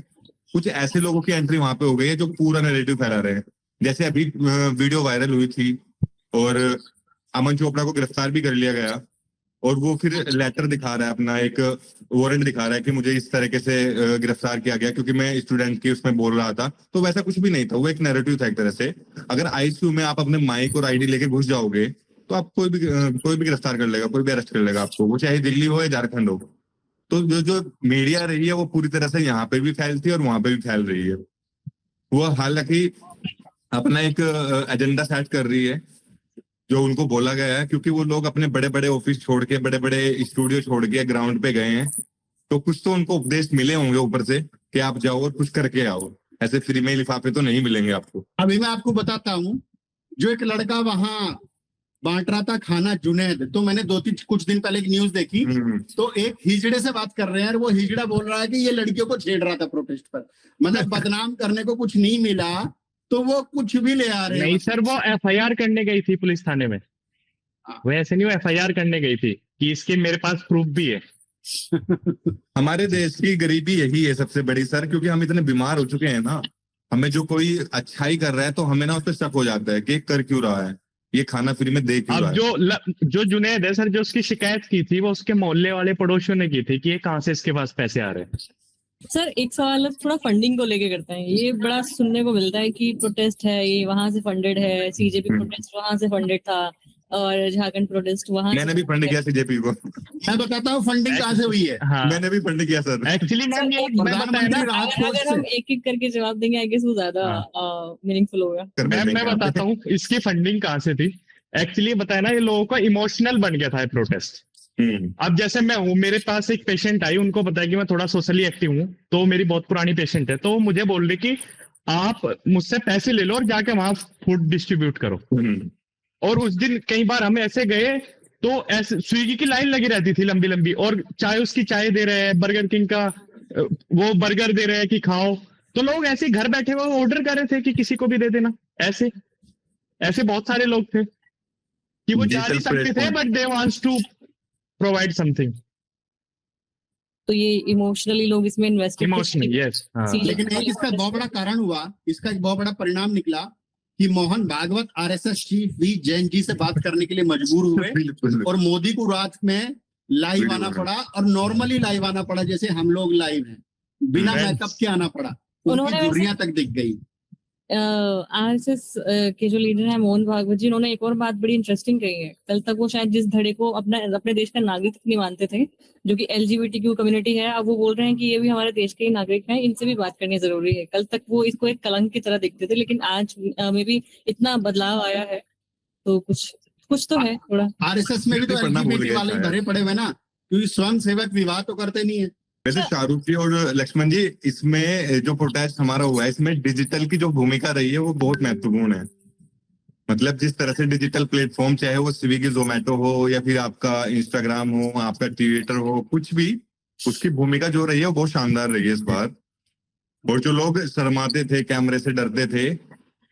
कुछ ऐसे लोगों की एंट्री वहां पे हो गई है जो पूरा नैरेटिव फैला रहे हैं। जैसे अभी वीडियो वायरल हुई थी और अमन चोपड़ा को गिरफ्तार भी कर लिया गया, और वो फिर लेटर दिखा रहा है, अपना एक वारंट दिखा रहा है कि मुझे इस तरीके से गिरफ्तार किया गया क्योंकि मैं स्टूडेंट की उसमें बोल रहा था। तो वैसा कुछ भी नहीं था, वो एक नैरेटिव था एक तरह से। अगर ICU में आप अपने माइक और ID लेके घुस जाओगे तो आप कोई भी गिरफ्तार कर लेगा, कोई भी अरेस्ट कर लेगा आपको, वो चाहे दिल्ली हो या झारखंड हो। तो जो मीडिया रही है वो पूरी तरह से यहाँ पे भी फैलती है और वहां पे भी फैल रही है। वो हालांकि अपना एक एजेंडा सेट कर रही है जो उनको बोला गया है, क्योंकि वो लोग अपने बड़े बड़े ऑफिस छोड़ के, बड़े बड़े स्टूडियो छोड़ के ग्राउंड पे गए हैं, तो कुछ तो उनको उपदेश मिले होंगे ऊपर से कि आप जाओ और कुछ करके आओ, ऐसे फ्री में लिफाफे तो नहीं मिलेंगे आपको। अभी मैं आपको बताता हूँ, जो एक लड़का वहां बांट रहा था खाना, जुनैद, तो मैंने कुछ दिन पहले एक न्यूज देखी, तो एक हिजड़े से बात कर रहे हैं और वो हिजड़ा बोल रहा है कि ये लड़कियों को छेड़ रहा था प्रोटेस्ट पर, मतलब बदनाम करने को कुछ नहीं मिला तो वो कुछ भी ले आ रहे हैं। नहीं सर, वो एफआईआर करने गई थी पुलिस थाने में, वो ऐसे नहीं, वो एफआईआर करने गई थी कि इसके मेरे पास प्रूफ भी है। हमारे देश की गरीबी यही है सबसे बड़ी सर, क्योंकि हम इतने बीमार हो चुके हैं ना, हमें जो कोई अच्छाई कर रहा है तो हमें ना उस पर शक हो जाता है कि कर क्यों रहा है, ये खाना फ्री में दे क्यों रहा है। अब जो जुनैद है सर, जो उसकी शिकायत की थी वो उसके मोहल्ले वाले पड़ोसियों ने की थी कि ये कहाँ से इसके पास पैसे आ रहे हैं। सर एक सवाल अब थोड़ा फंडिंग को लेके करते हैं। ये बड़ा सुनने को मिलता है कि प्रोटेस्ट है ये वहां से फंडेड है, सीजेपी प्रोटेस्ट वहां से फंडेड था और झारखंड प्रोटेस्ट वहां मैंने भी फंड किया सीजेपी को। मैं बताता हूँ फंडिंग कहाँ से हुई है। हाँ, मैंने भी फंड किया सर। एक्चुअली मैम ये प्रधानमंत्री राहत कोष अगर हम से। एक एक करके जवाब देंगे आई गेस वो ज्यादा मीनिंगफुल होगा। मैं बताता हूँ इसकी फंडिंग कहाँ से थी। एक्चुअली बताया ना, ये लोगों का इमोशनल बन गया था ये प्रोटेस्ट। अब जैसे मैं हूँ, मेरे पास एक पेशेंट आई, उनको पता है कि मैं थोड़ा सोशली एक्टिव हूँ, तो मेरी बहुत पुरानी पेशेंट है, तो वो मुझे बोल रही कि आप मुझसे पैसे ले लो और जाके वहां फूड डिस्ट्रीब्यूट करो। और उस दिन कई बार हम ऐसे गए तो ऐसे स्विगी की लाइन लगी रहती थी लंबी लंबी, और चाय उसकी चाय दे रहे हैं, बर्गर किंग का वो बर्गर दे रहे हैं कि खाओ, तो लोग ऐसे घर बैठे हुए ऑर्डर कर रहे थे कि किसी को भी दे देना। ऐसे ऐसे बहुत सारे लोग थे कि वो जा नहीं सकते थे, but they wants to provide something. तो ये इमोशनली लोग इसमें इन्वेस्ट इमोशनल, यस। लेकिन एक इसका बहुत बड़ा कारण हुआ, इसका एक बहुत बड़ा परिणाम निकला कि Mohan Bhagwat RSS chief V Jain ji से बात करने के लिए मजबूर हुए और मोदी को रात में लाइव आना पड़ा, और नॉर्मली लाइव आना पड़ा जैसे हम लोग लाइव हैं, बिना मेकअप के आना पड़ा, उनकी दूरियां तक दिख गई। आरएसएस के जो लीडर हैं मोहन भागवत जी, उन्होंने एक और बात बड़ी इंटरेस्टिंग कही है। कल तक वो शायद जिस धड़े को अपने देश का नागरिक नहीं मानते थे, जो कि एलजीबीटीक्यू कम्युनिटी है, अब वो बोल रहे हैं कि ये भी हमारे देश के ही नागरिक हैं, इनसे भी बात करनी जरूरी है। कल तक वो इसको एक कलंक की तरह देखते थे, लेकिन आज में भी इतना बदलाव आया है, तो कुछ तो है थोड़ा। आरएसएस में भी तो एलजीबीटी वाले भरे पड़े हुए ना, क्योंकि स्वयं सेवक विवाह तो करते नहीं है। वैसे शाहरुख जी और लक्ष्मण जी, इसमें जो प्रोटेस्ट हमारा हुआ है, इसमें डिजिटल की जो भूमिका रही है वो बहुत महत्वपूर्ण है। मतलब जिस तरह से डिजिटल प्लेटफॉर्म, चाहे वो स्विगी जोमेटो हो या फिर आपका इंस्टाग्राम हो, आपका ट्विटर हो, कुछ भी, उसकी भूमिका जो रही है वो बहुत शानदार रही है इस बार। और जो लोग शर्माते थे, कैमरे से डरते थे,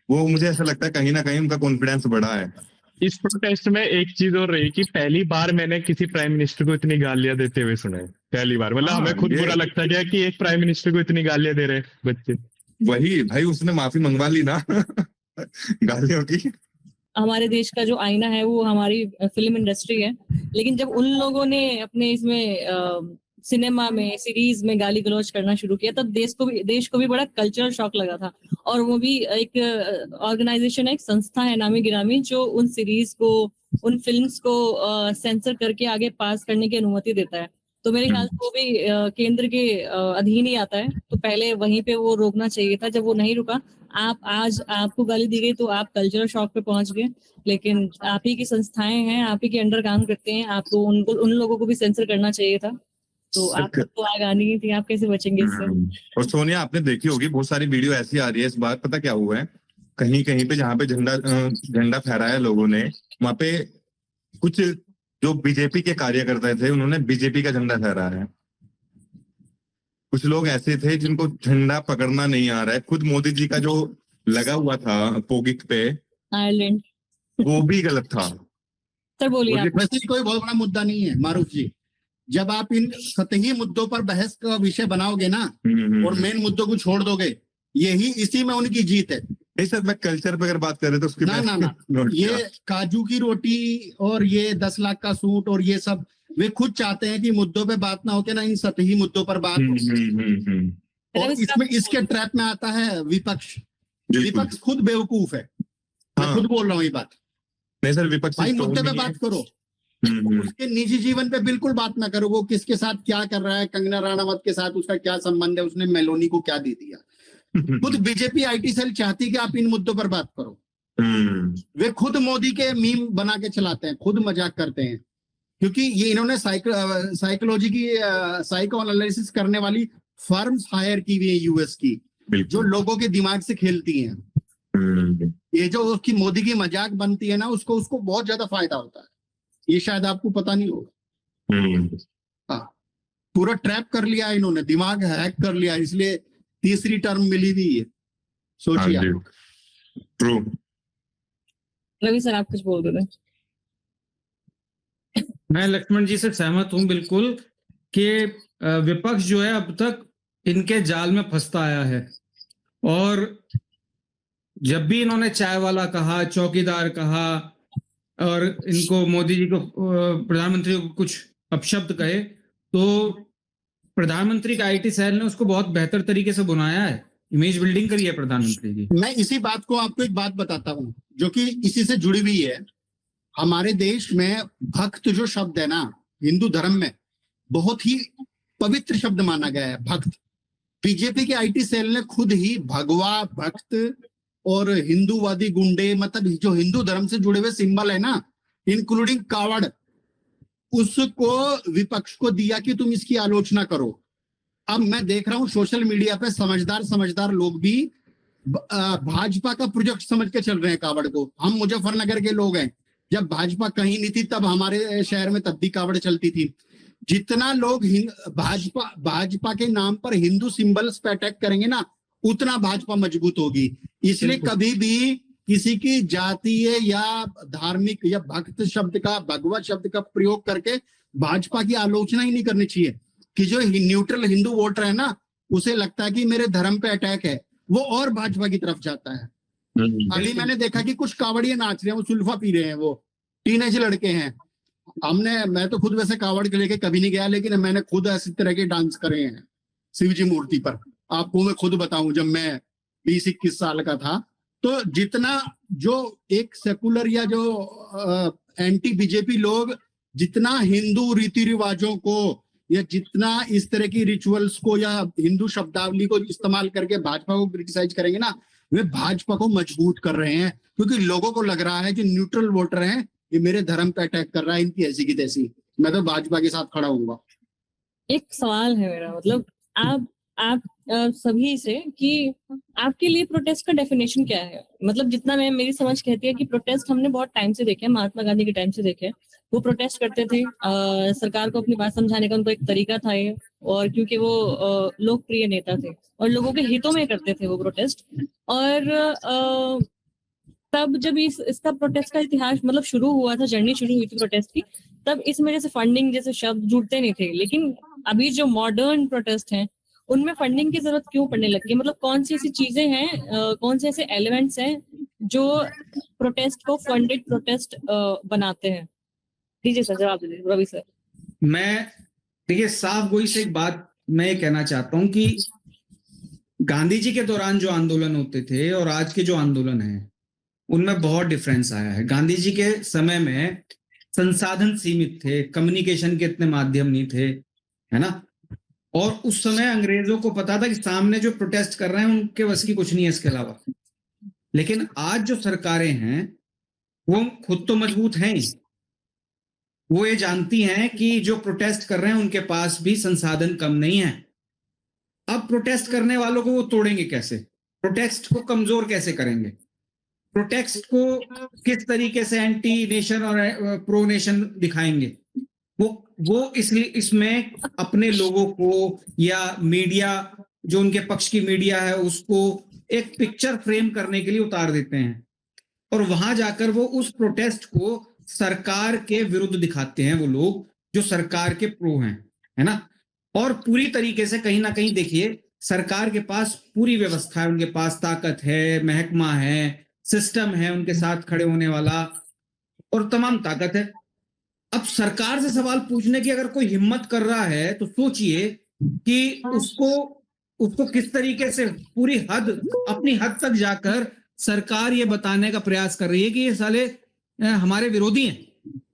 वो मुझे ऐसा लगता है कहीं ना कहीं उनका कॉन्फिडेंस बढ़ा है। इस प्रोटेस्ट में एक चीज और रही कि पहली बार मैंने किसी प्राइम मिनिस्टर को इतनी गालियां देते हुए सुना है, पहली बार। मतलब हमें खुद बुरा लगता है कि एक प्राइम मिनिस्टर को इतनी गालियां दे रहे हैं बच्चे। वही भाई, उसने माफी मंगवा ली ना गालियों की। हमारे देश का जो आईना है वो हमारी फिल्म इंडस्ट्री है, लेकिन जब उन लोगों ने अपने इसमें सिनेमा में, सीरीज में गाली गलौज करना शुरू किया, तब देश को भी बड़ा कल्चरल शॉक लगा था। और वो भी एक ऑर्गेनाइजेशन है, एक संस्था है नामी गिरामी, जो उन सीरीज को, उन फिल्म्स को सेंसर करके आगे पास करने की अनुमति देता है। तो मेरे ख्याल से वो भी केंद्र के अधीन ही आता है, तो पहले वहीं पे वो रोकना चाहिए था। जब वो नहीं रुका, आज आपको गाली दी गई तो आप कल्चरल शॉक पे पहुंच गए, लेकिन आप ही की संस्थाएं हैं, आप ही के अंडर काम करते हैं, आपको उन लोगों को भी सेंसर करना चाहिए था। तो आपको तो आग आनी ही थी, आप कैसे बचेंगे इससे। और सोनिया, आपने देखी होगी बहुत सारी वीडियो ऐसी आ रही है इस बार, पता क्या हुआ है, कहीं कहीं पे जहाँ पे झंडा फहराया लोगों ने, वहां पे कुछ जो बीजेपी के कार्यकर्ता थे उन्होंने बीजेपी का झंडा फहराया है। कुछ लोग ऐसे थे जिनको झंडा पकड़ना नहीं आ रहा है। खुद मोदी जी का जो लगा हुआ था पोगिक पे आयरलैंड, वो भी गलत था। सर बोलिए आप। वैसे कोई बहुत बड़ा मुद्दा नहीं है मारूफ जी, जब आप इन सतही मुद्दों पर बहस का विषय बनाओगे ना और मेन मुद्दों को छोड़ दोगे, इसी में उनकी जीत है। नहीं सर, मैं कल्चर पे अगर बात करें तो उसकी ना ये काजू की रोटी और ये 10 लाख का सूट और ये सब, वे खुद चाहते हैं कि मुद्दों पे बात ना होके ना इन सतही मुद्दों पर बात हो। और इसमें इसके ट्रैप में आता है विपक्ष। विपक्ष खुद बेवकूफ है, मैं खुद बोल रहा हूँ ये बात। नहीं सर, विपक्ष भाई तो मुद्दे पे नहीं है। बात करो, हम्म। उसके निजी जीवन पे बिल्कुल बात ना करो, वो किसके साथ क्या कर रहा है, कंगना राणावत के साथ उसका क्या संबंध है, उसने मेलोनी को क्या दे दिया। खुद बीजेपी आईटी सेल चाहती कि आप इन मुद्दों पर बात करो। वे खुद मोदी के मीम बना के चलाते हैं, खुद मजाक करते हैं, क्योंकि ये इन्होंने साइकोलॉजी की साइको एनालिसिस करने वाली फर्म्स हायर की हुई है यूएस की, जो लोगों के दिमाग से खेलती हैं। ये जो उसकी मोदी की मजाक बनती है ना, उसको बहुत ज्यादा फायदा होता है, ये शायद आपको पता नहीं होगा। हाँ, पूरा ट्रैप कर लिया इन्होंने, दिमाग हैक कर लिया, इसलिए तीसरी टर्म मिली हुई है, सोचिए आप। ट्रू। रवि सर आप कुछ बोल रहे थे? मैं लक्ष्मण जी से सहमत हूं बिल्कुल कि विपक्ष जो है अब तक इनके जाल में फंसता आया है, और जब भी इन्होंने चाय वाला कहा, चौकीदार कहा, और इनको मोदी जी को प्रधानमंत्री को कुछ अपशब्द कहे, तो प्रधानमंत्री का आईटी सेल ने उसको बहुत बेहतर तरीके से बुनाया है, इमेज बिल्डिंग करी है प्रधानमंत्री की। मैं इसी बात को आपको एक बात बताता हूँ जो कि इसी से जुड़ी हुई है। हमारे देश में भक्त जो शब्द है ना, हिंदू धर्म में बहुत ही पवित्र शब्द माना गया है, भक्त। बीजेपी के आईटी सेल ने खुद ही भगवा, भक्त और हिंदूवादी गुंडे, मतलब जो हिंदू धर्म से जुड़े हुए सिंबल है ना, इंक्लूडिंग कावड़, उसको विपक्ष को दिया कि तुम इसकी आलोचना करो। अब मैं देख रहा हूं सोशल मीडिया पे समझदार लोग भी भाजपा का प्रोजेक्ट समझ के चल रहे हैं कावड़ को। हम मुजफ्फरनगर के लोग हैं, जब भाजपा कहीं नहीं थी तब हमारे शहर में तब भी कावड़ चलती थी। जितना लोग भाजपा के नाम पर हिंदू सिंबल्स पे अटैक करेंगे ना, उतना भाजपा मजबूत होगी। इसलिए कभी भी किसी की जातीय या धार्मिक या भक्त शब्द का, भगवा शब्द का प्रयोग करके भाजपा की आलोचना ही नहीं करनी चाहिए। कि जो न्यूट्रल हिंदू वोटर है ना, उसे लगता है कि मेरे धर्म पे अटैक है, वो और भाजपा की तरफ जाता है। अभी मैंने देखा कि कुछ कावड़िए नाच रहे हैं, वो सुल्फा पी रहे हैं, वो टीनेज लड़के हैं। मैं तो खुद वैसे कावड़ के लेके कभी नहीं गया, लेकिन मैंने खुद ऐसी तरह के डांस करे हैं शिव जी मूर्ति पर। आपको मैं खुद बताऊं, जब मैं 20-21 साल का था, तो जितना जो एक सेकुलर या जो एंटी बीजेपी लोग जितना हिंदू रीति रिवाजों को या जितना इस तरह की रिचुअल्स को या हिंदू शब्दावली को इस्तेमाल करके भाजपा को क्रिटिसाइज करेंगे ना, वे भाजपा को मजबूत कर रहे हैं, क्योंकि लोगों को लग रहा है कि न्यूट्रल वोटर हैं, ये मेरे धर्म पे अटैक कर रहा है, इनकी ऐसी की तैसी। मैं तो भाजपा के साथ खड़ा हूँगा। एक सवाल है मेरा, मतलब आप सभी से कि आपके लिए प्रोटेस्ट का डेफिनेशन क्या है? मतलब जितना मेरी समझ कहती है कि प्रोटेस्ट हमने बहुत टाइम से देखे, महात्मा गांधी के टाइम से देखे, वो प्रोटेस्ट करते थे, सरकार को अपनी बात समझाने का उनको एक तरीका था ये, और क्योंकि वो लोकप्रिय नेता थे और लोगों के हितों में करते थे वो प्रोटेस्ट। और तब जब इसका प्रोटेस्ट का इतिहास मतलब शुरू हुआ था, जर्नी शुरू हुई थी प्रोटेस्ट की, तब इसमें जैसे फंडिंग जैसे शब्द जुड़ते नहीं थे। लेकिन अभी जो मॉडर्न प्रोटेस्ट हैं उनमें फंडिंग की जरूरत क्यों पड़ने लगी है? मतलब कौन सी ऐसी चीजें हैं, कौन से ऐसे एलिमेंट्स हैं जो प्रोटेस्ट को फंडेड प्रोटेस्ट बनाते हैं? दीजिए सर, जवाब दीजिए रवि सर। मैं देखिए साफ गोई से एक बात मैं ये कहना चाहता हूं कि गांधी जी के दौरान जो आंदोलन होते थे और आज के जो आंदोलन है उनमें बहुत डिफरेंस आया है। गांधी जी के समय में संसाधन सीमित थे, कम्युनिकेशन के इतने माध्यम नहीं थे, है ना, और उस समय अंग्रेजों को पता था कि सामने जो प्रोटेस्ट कर रहे हैं उनके बस की कुछ नहीं है इसके अलावा। लेकिन आज जो सरकारें हैं वो खुद तो मजबूत हैं ही, वो ये जानती हैं कि जो प्रोटेस्ट कर रहे हैं उनके पास भी संसाधन कम नहीं है। अब प्रोटेस्ट करने वालों को वो तोड़ेंगे कैसे? प्रोटेस्ट को कमजोर कैसे करेंगे? प्रोटेस्ट को किस तरीके से एंटी नेशन और प्रो नेशन दिखाएंगे? वो इसलिए इसमें अपने लोगों को या मीडिया, जो उनके पक्ष की मीडिया है, उसको एक पिक्चर फ्रेम करने के लिए उतार देते हैं और वहां जाकर वो उस प्रोटेस्ट को सरकार के विरुद्ध दिखाते हैं, वो लोग जो सरकार के प्रो हैं, है ना। और पूरी तरीके से कहीं ना कहीं देखिए सरकार के पास पूरी व्यवस्था है, उनके पास ताकत है, महकमा है, सिस्टम है उनके साथ खड़े होने वाला और तमाम ताकत है। अब सरकार से सवाल पूछने की अगर कोई हिम्मत कर रहा है तो सोचिए कि उसको किस तरीके से पूरी हद, अपनी हद तक जाकर सरकार ये बताने का प्रयास कर रही है कि ये साले हमारे विरोधी हैं,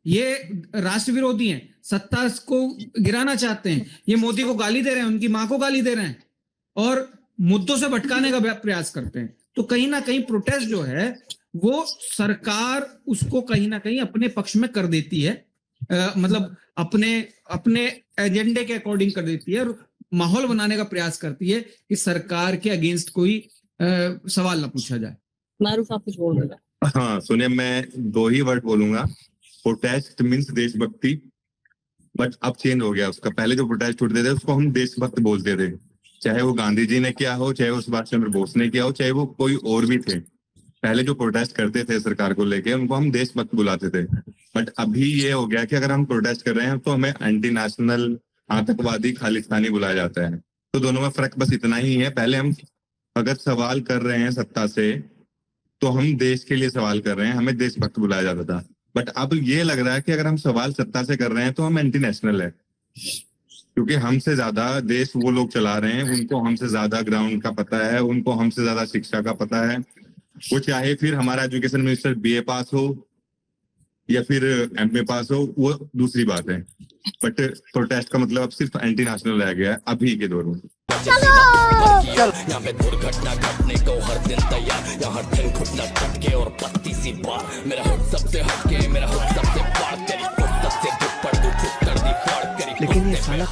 ये राष्ट्र विरोधी हैं, सत्ता को गिराना चाहते हैं, ये मोदी को गाली दे रहे हैं, उनकी मां को गाली दे रहे हैं और मुद्दों से भटकाने का प्रयास करते हैं। तो कहीं ना कहीं प्रोटेस्ट जो है वो सरकार उसको कहीं ना कहीं अपने पक्ष में कर देती है, मतलब अपने एजेंडे के अकॉर्डिंग कर देती है और माहौल बनाने का प्रयास करती है कि सरकार के अगेंस्ट कोई सवाल ना पूछा जाए। मारूफ, आप कुछ बोल रहे हैं? हाँ सुनिए, मैं 2 ही वर्ड बोलूंगा, प्रोटेस्ट मीन्स देशभक्ति, बट अब चेंज हो गया उसका। पहले जो प्रोटेस्ट उठते थे उसको हम देशभक्त बोलते थे, चाहे वो गांधी जी ने किया हो, चाहे वो सुभाष चंद्र बोस ने किया हो, चाहे वो कोई और भी थे। पहले जो प्रोटेस्ट करते थे सरकार को लेके उनको हम देशभक्त बुलाते थे। बट अभी ये हो गया कि अगर हम प्रोटेस्ट कर रहे हैं तो हमें एंटी नेशनल, आतंकवादी, खालिस्तानी बुलाया जाता है। तो दोनों में फर्क बस इतना ही है। पहले हम अगर सवाल कर रहे हैं सत्ता से तो हम देश के लिए सवाल कर रहे हैं, हमें देशभक्त बुलाया जाता था। बट अब ये लग रहा है कि अगर हम सवाल सत्ता से कर रहे हैं तो हम एंटी नेशनल है, क्योंकि हमसे ज्यादा देश वो लोग चला रहे हैं, उनको हमसे ज्यादा ग्राउंड का पता है, उनको हमसे ज्यादा शिक्षा का पता है। वो चाहे फिर हमारा एजुकेशन मिनिस्टर BA पास हो या फिर MA पास हो, वो दूसरी बात है। बट प्रोटेस्ट का मतलब अब सिर्फ एंटी नेशनल रह गया है अभी के दौर में। यहाँ पे दुर्घटना घटने को हर दिन तैयार, यहाँ हर दिन घुटना टटके और 32 बार। मेरा हुड सबसे हटके, मेरा हुड सबसे पार, तेरी खुद सबसे दुख पर तू चुप कर दी फाड़ करी। लेकिन ये साला